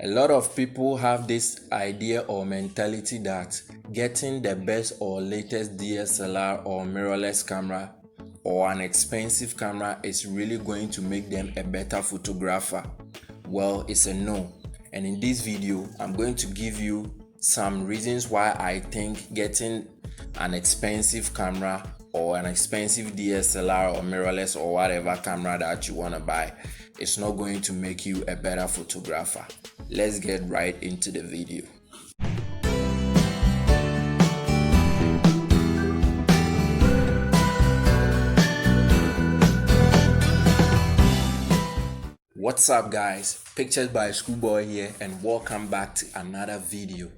A lot of people have this idea or mentality that getting the best or latest DSLR or mirrorless camera or an expensive camera is really going to make them a better photographer. Well, it's a no. And in this video, I'm going to give you some reasons why I think getting an expensive camera or an expensive DSLR or mirrorless or whatever camera that you want to buy is not going to make you a better photographer. Let's get right into the video. What's up guys, Pictures by Schoolboy here and welcome back to another video.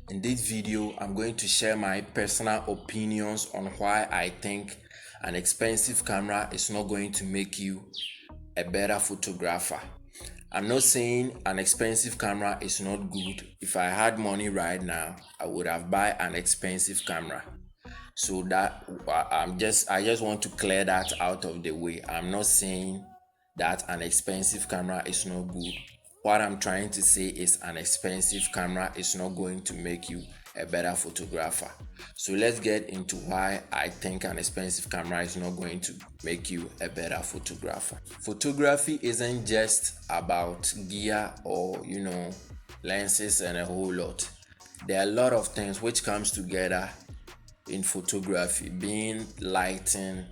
In this video, I'm going to share my personal opinions on why I think an expensive camera is not going to make you a better photographer. I'm not saying an expensive camera is not good. If I had money right now, I would have bought an expensive camera. So that I just want to clear that out of the way. I'm not saying that an expensive camera is not good. What I'm trying to say is an expensive camera is not going to make you a better photographer. So let's get into why I think an expensive camera is not going to make you a better photographer. Photography isn't just about gear or lenses and a whole lot. There are a lot of things which comes together in photography, being lighting,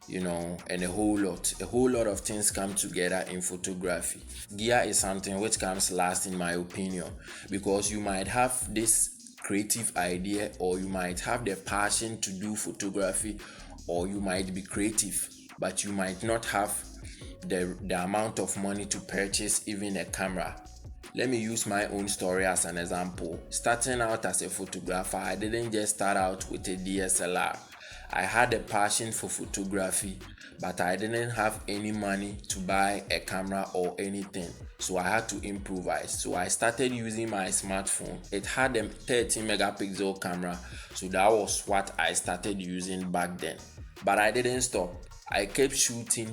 and a whole lot of things come together in photography. Gear is something which comes last in my opinion, because you might have this creative idea or you might have the passion to do photography, or you might be creative but you might not have the amount of money to purchase even a camera. Let me use my own story as an example. Starting out as a photographer, I didn't just start out with a DSLR. I had a passion for photography, but I didn't have any money to buy a camera or anything, so I had to improvise. So I started using my smartphone. It had a 13 megapixel camera, so that was what I started using back then. But I didn't stop. I kept shooting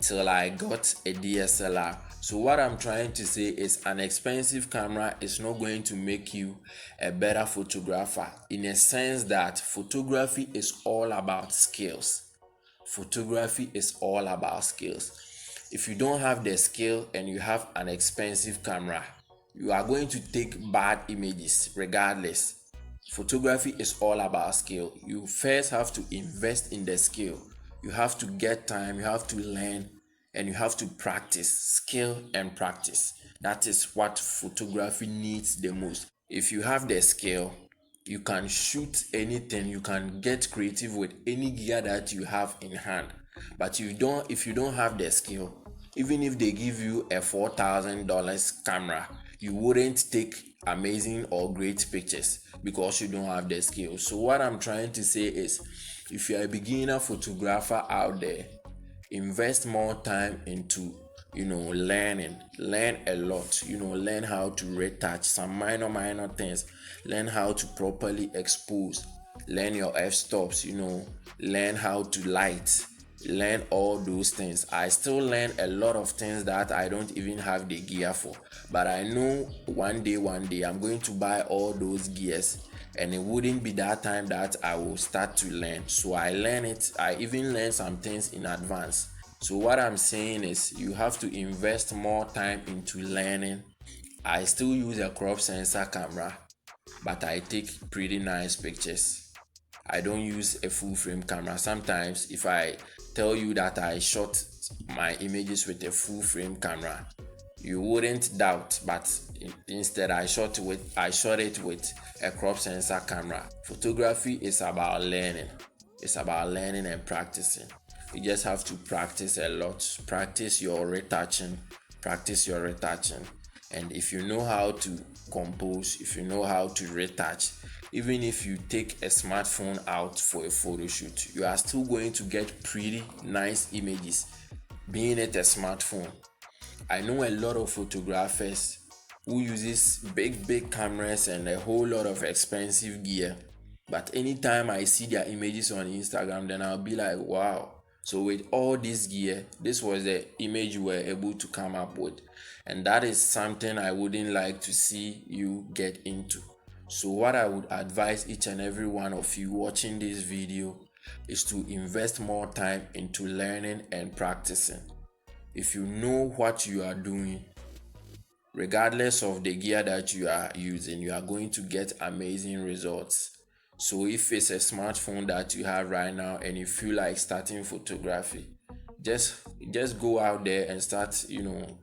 till I got a DSLR. So what I'm trying to say is an expensive camera is not going to make you a better photographer, in a sense that photography is all about skills. Photography is all about skills. If you don't have the skill and you have an expensive camera, you are going to take bad images regardless. Photography is all about skill. You first have to invest in the skill. You have to get time, you have to learn, and you have to practice. Skill and practice. That is what photography needs the most. If you have the skill, you can shoot anything, you can get creative with any gear that you have in hand. But if you don't have the skill, even if they give you a $4,000 camera, you wouldn't take amazing or great pictures because you don't have the skill. So what I'm trying to say is, if you're a beginner photographer out there, invest more time into learn a lot, learn how to retouch some minor things, learn how to properly expose, learn your f-stops, learn how to light, learn all those things. I still learn a lot of things that I don't even have the gear for, but I know one day I'm going to buy all those gears, and it wouldn't be that time that I will start to learn. So I learn it. I even learn some things in advance. So what I'm saying is, you have to invest more time into learning. I still use a crop sensor camera, but I take pretty nice pictures. I don't use a full frame camera. Sometimes if I tell you that I shot my images with a full frame camera, you wouldn't doubt, but instead I shot it with a crop sensor camera. Photography is about learning. It's about learning and practicing. You just have to practice a lot. Practice your retouching. And if you know how to compose, if you know how to retouch, even if you take a smartphone out for a photo shoot, you are still going to get pretty nice images, being it a smartphone. I know a lot of photographers who uses big cameras and a whole lot of expensive gear, but anytime I see their images on Instagram, then I'll be like, wow. So with all this gear, this was the image you were able to come up with. and that is something I wouldn't like to see you get into. So what I would advise each and every one of you watching this video is to invest more time into learning and practicing. If you know what you are doing, regardless of the gear that you are using, you are going to get amazing results. So if it's a smartphone that you have right now and you feel like starting photography, just go out there and start,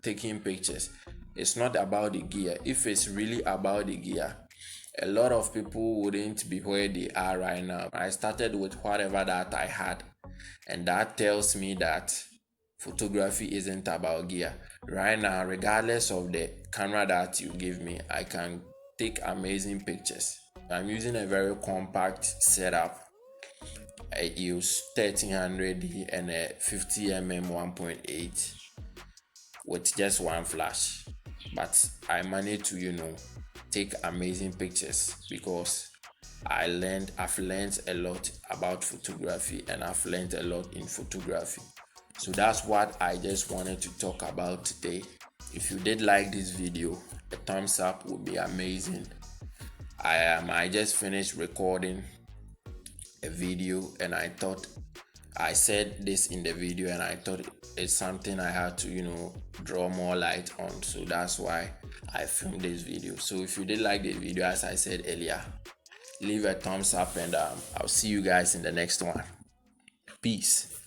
taking pictures. It's not about the gear. If it's really about the gear, a lot of people wouldn't be where they are right now. I started with whatever that I had, and that tells me that photography isn't about gear. Right now, regardless of the camera that you give me, I can take amazing pictures. I'm using a very compact setup. I use 1300D and a 50mm 1.8 with just one flash, but I managed to take amazing pictures because I've learned a lot about photography, and I've learned a lot in photography. So that's what I just wanted to talk about today. If you did like this video, a thumbs up would be amazing. I just finished recording a video, and I said this in the video, and I thought it's something I had to draw more light on. So that's why I filmed this video. So if you did like this video, as I said earlier, leave a thumbs up, and I'll see you guys in the next one. Peace.